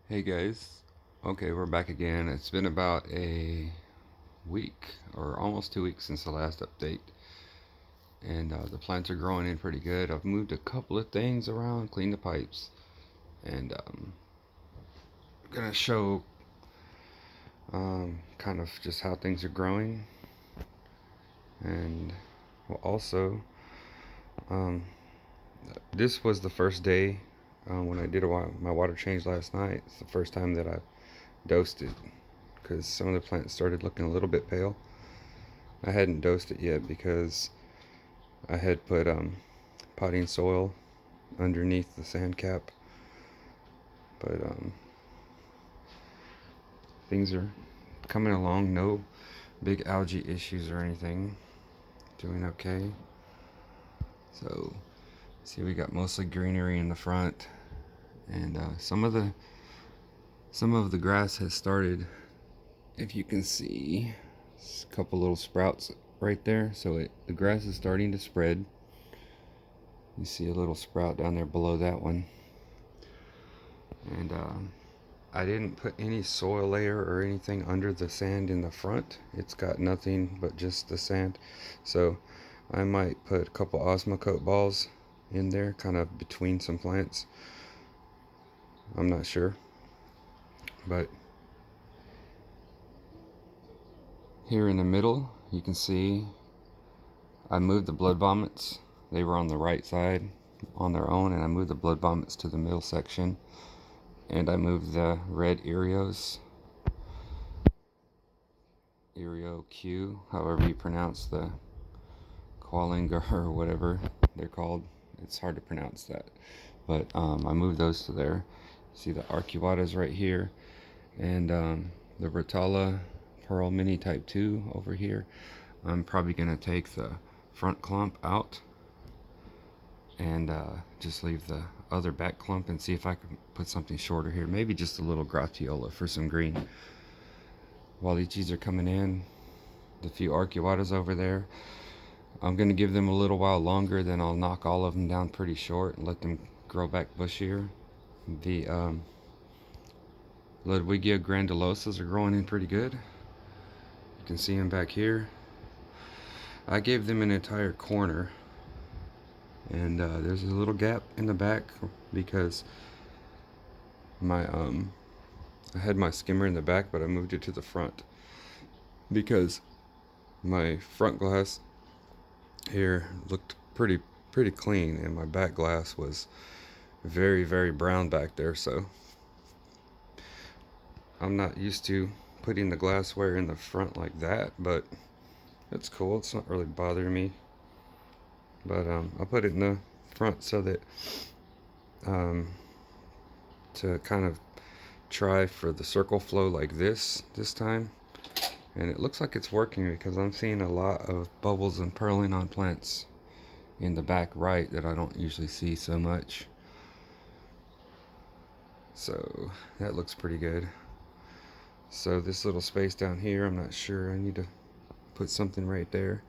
Hey guys, okay, we're back again. It's been about a week or almost 2 weeks since the last update, and the plants are growing in pretty good. I've moved a couple of things around, cleaned the pipes, and I'm gonna show kind of just how things are growing, and well, also um, this was the first day when I did my water change last night. It's the first time that I dosed it because some of the plants started looking a little bit pale. I hadn't dosed it yet because I had put potting soil underneath the sand cap, but things are coming along. No big algae issues or anything. Doing okay. So see, we got mostly greenery in the front, and some of the grass has started. If you can see, a couple little sprouts right there. So the grass is starting to spread. You see a little sprout down there below that one, and I didn't put any soil layer or anything under the sand in the front. It's got nothing but just the sand. So I might put a couple Osmocote balls in there, kind of between some plants. I'm not sure. But here in the middle, you can see I moved the blood vomits. They were on the right side on their own, and I moved the blood vomits to the middle section. And I moved the red Ereo Q, however you pronounce the Qualinga or whatever they're called. It's hard to pronounce that. But I moved those to there. See the Arcuatas right here. And the Rotala Pearl Mini Type 2 over here. I'm probably going to take the front clump out and just leave the other back clump and see if I can put something shorter here. Maybe just a little gratiola for some green. While these are coming in, the few Arcuatas over there, I'm going to give them a little while longer, then I'll knock all of them down pretty short and let them grow back bushier. The Ludwigia grandulosas are growing in pretty good. You can see them back here. I gave them an entire corner, and there's a little gap in the back because my I had my skimmer in the back, but I moved it to the front because my front glass here looked pretty clean, and my back glass was very brown back there. So I'm not used to putting the glassware in the front like that, but it's cool. It's not really bothering me. But I'll put it in the front so that to kind of try for the circle flow like this time. And it looks like it's working because I'm seeing a lot of bubbles and purling on plants in the back right that I don't usually see so much. So that looks pretty good. So this little space down here, I'm not sure. I need to put something right there.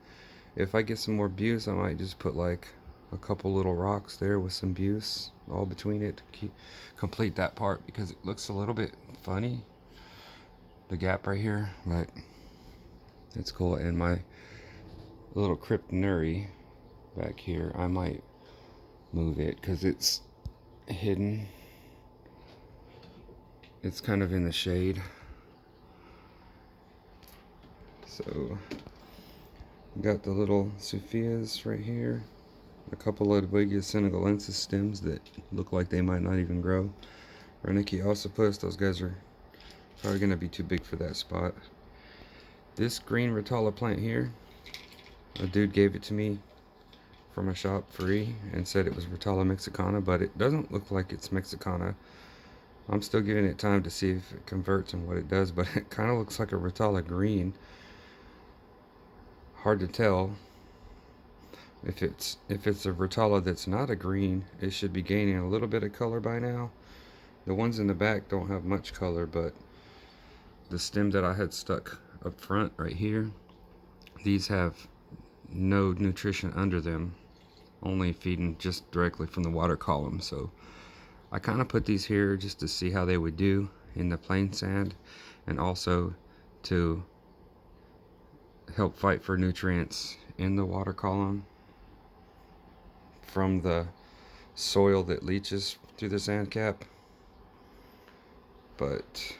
If I get some more buse, I might just put like a couple little rocks there with some buse all between it to complete that part, because it looks a little bit funny, the gap right here, but it's cool. And my little cryptoneri back here, I might move it because it's hidden. It's kind of in the shade. So got the little Sophias right here, a couple of Ludwigia senegalensis stems that look like they might not even grow. Renicky ossipus, those guys are probably going to be too big for that spot. This green Rotala plant here, a dude gave it to me from a shop free and said it was Rotala mexicana, but it doesn't look like it's mexicana. I'm still giving it time to see if it converts and what it does, but it kind of looks like a Rotala green. Hard to tell. If it's a Rotala that's not a green, it should be gaining a little bit of color by now. The ones in the back don't have much color, but the stem that I had stuck up front right here, these have no nutrition under them, only feeding just directly from the water column. So I kind of put these here just to see how they would do in the plain sand, and also to help fight for nutrients in the water column from the soil that leaches through the sand cap. But,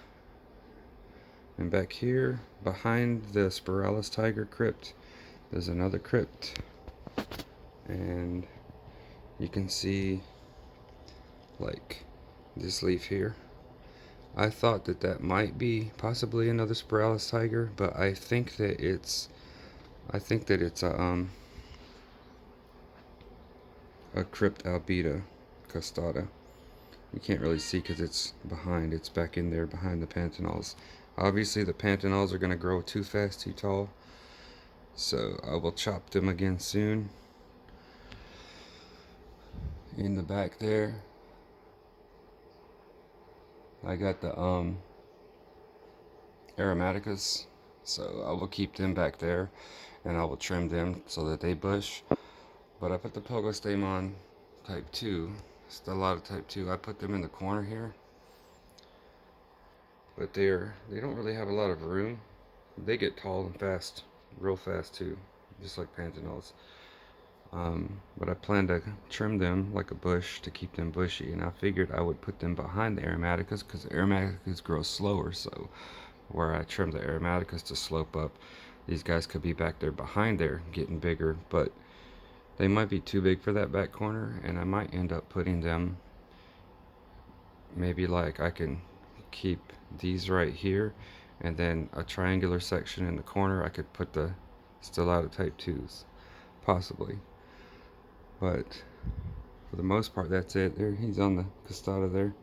and back here behind the Spiralis tiger crypt, there's another crypt, and you can see like this leaf here. I thought that that might be possibly another Spiralis tiger, but I think that it's a crypt albida custata. You can't really see because it's behind. It's back in there behind the pantanols. Obviously, the pantanols are going to grow too fast, too tall. So I will chop them again soon. In the back there, I got the aromaticas. So I will keep them back there, and I will trim them so that they bush. But I put the Pogostemon type 2, still a lot of type 2. I put them in the corner here. But they don't really have a lot of room. They get tall and fast, real fast too, just like pantanols. But I plan to trim them like a bush to keep them bushy, and I figured I would put them behind the aromaticas because the aromaticas grow slower. So where I trim the aromaticas to slope up, these guys could be back there behind there getting bigger, but they might be too big for that back corner, and I might end up putting them maybe like I can keep these right here, and then a triangular section in the corner I could put the Stellata type 2s, possibly. But for the most part, that's it. There, he's on the custata there.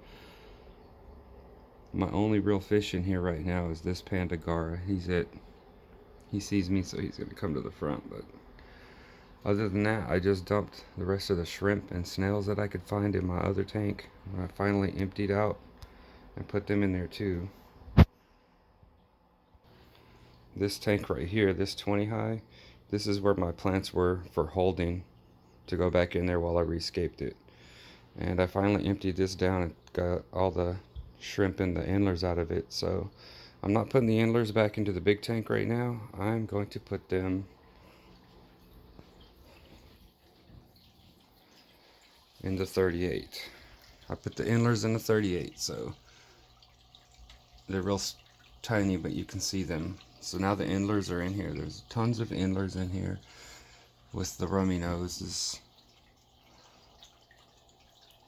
My only real fish in here right now is this Pandagara. He's it. He sees me, so he's gonna come to the front. But other than that, I just dumped the rest of the shrimp and snails that I could find in my other tank. I finally emptied out and put them in there too. This tank right here, this 20 high, this is where my plants were for holding to go back in there while I rescaped it. And I finally emptied this down and got all the shrimp and the endlers out of it. So I'm not putting the endlers back into the big tank right now. I'm going to put them in the 38. I put the endlers in the 38, so they're real tiny, but you can see them. So now the endlers are in here. There's tons of endlers in here with the rummy noses.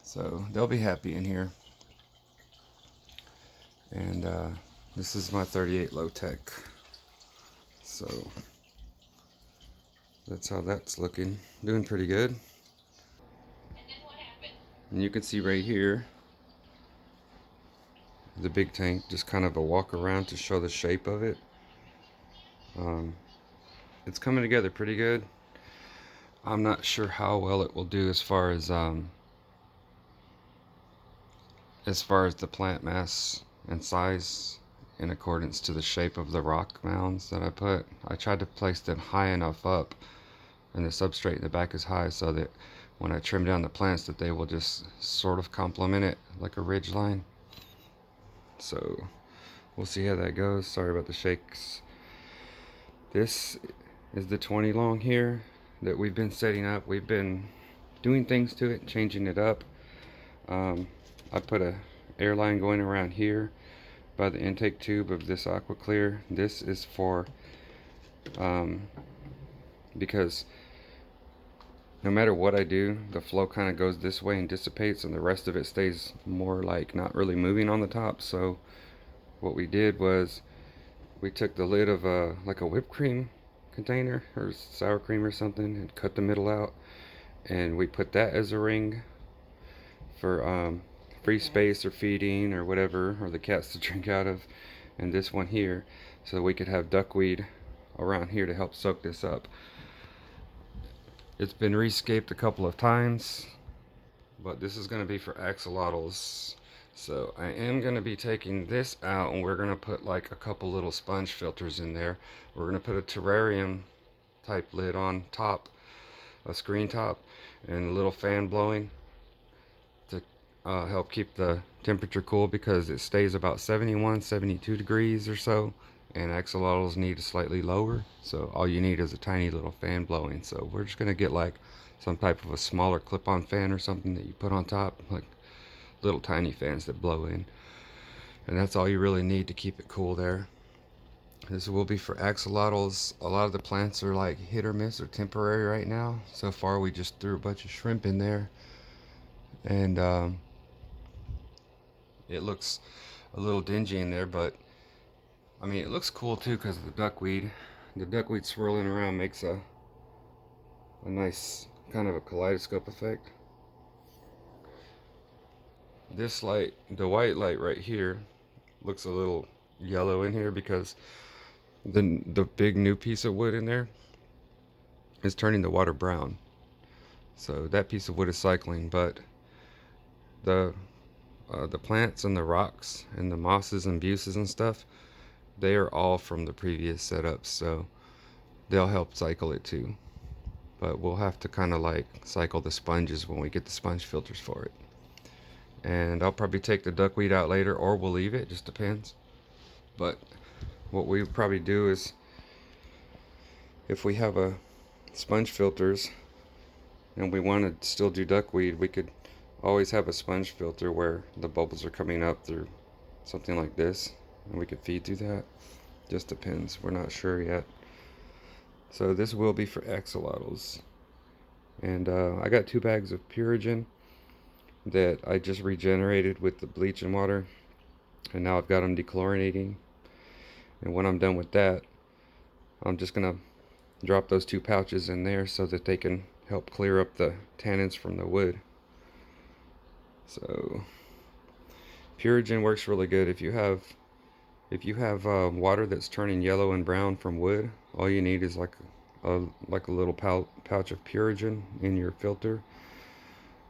So they'll be happy in here. And this is my 38 low tech. So that's how that's looking. Doing pretty good. And you can see right here the big tank, just kind of a walk around to show the shape of it. It's coming together pretty good. I'm not sure how well it will do as far as the plant mass and size in accordance to the shape of the rock mounds that I put. I tried to place them high enough up, and the substrate in the back is high, so that when I trim down the plants that they will just sort of complement it like a ridge line. So we'll see how that goes. Sorry about the shakes. This is the 20 long here that we've been setting up. We've been doing things to it, changing it up. I put a air line going around here by the intake tube of this aqua clear. This is for because no matter what I do, the flow kind of goes this way and dissipates, and the rest of it stays more like not really moving on the top. So what we did was we took the lid of like a whipped cream container or sour cream or something and cut the middle out, and we put that as a ring for free space or feeding or whatever, or the cats to drink out of, and this one here so we could have duckweed around here to help soak this up. It's been rescaped a couple of times, but this is going to be for axolotls. So I am going to be taking this out, and we're going to put like a couple little sponge filters in there. We're going to put a terrarium type lid on top, a screen top, and a little fan blowing to help keep the temperature cool because it stays about 71, 72 degrees or so, and axolotls need slightly lower, so all you need is a tiny little fan blowing. So we're just gonna get like some type of a smaller clip-on fan or something that you put on top, like little tiny fans that blow in, and that's all you really need to keep it cool there. This will be for axolotls. A lot of the plants are like hit or miss or temporary right now. So far we just threw a bunch of shrimp in there, and it looks a little dingy in there, but I mean it looks cool too because of the duckweed. The duckweed swirling around makes a nice kind of a kaleidoscope effect. This light, the white light right here, looks a little yellow in here because the big new piece of wood in there is turning the water brown. So that piece of wood is cycling, but the the plants and the rocks and the mosses and buces and stuff, they are all from the previous setups, so they'll help cycle it too. But we'll have to kind of like cycle the sponges when we get the sponge filters for it. And I'll probably take the duckweed out later, or we'll leave it, just depends. But what we probably do is, if we have a sponge filters and we want to still do duckweed, we could always have a sponge filter where the bubbles are coming up through something like this, and we could feed through that. Just depends, we're not sure yet. So this will be for axolotls. And I got 2 bags of Purigen that I just regenerated with the bleach and water, and now I've got them dechlorinating. And when I'm done with that, I'm just gonna drop those 2 pouches in there so that they can help clear up the tannins from the wood. So Purigen works really good if you have water that's turning yellow and brown from wood. All you need is like a little pouch of Purigen in your filter.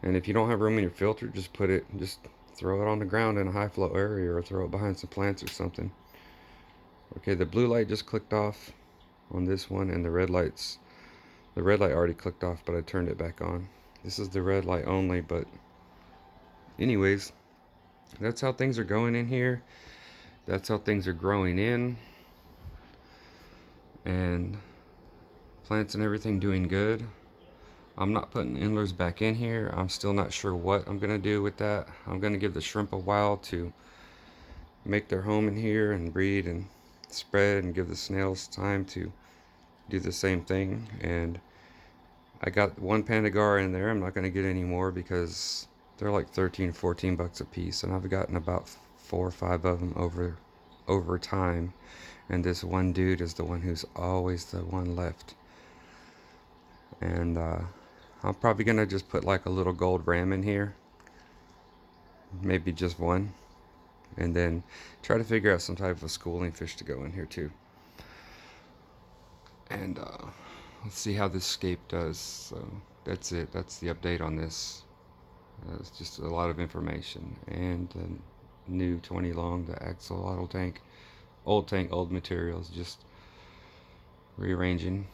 And if you don't have room in your filter, just throw it on the ground in a high flow area, or throw it behind some plants or something. Okay, the blue light just clicked off on this one, and the red light already clicked off, but I turned it back on. This is the red light only, but anyways, that's how things are going in here. That's how things are growing in, and plants and everything doing good. I'm not putting endlers back in here. I'm still not sure what I'm gonna do with that. I'm gonna give the shrimp a while to make their home in here and breed and spread, and give the snails time to do the same thing. And I got 1 Pandagar in there. I'm not gonna get any more because they're like 13, 14 bucks a piece, and I've gotten about 4 or 5 of them over time. And this one dude is the one who's always the one left. And I'm probably gonna just put like a little gold ram in here, maybe just 1, and then try to figure out some type of schooling fish to go in here too. And let's see how this scape does. So that's it. That's the update on this. It's just a lot of information. And the new 20 long, the axolotl tank, old materials, just rearranging.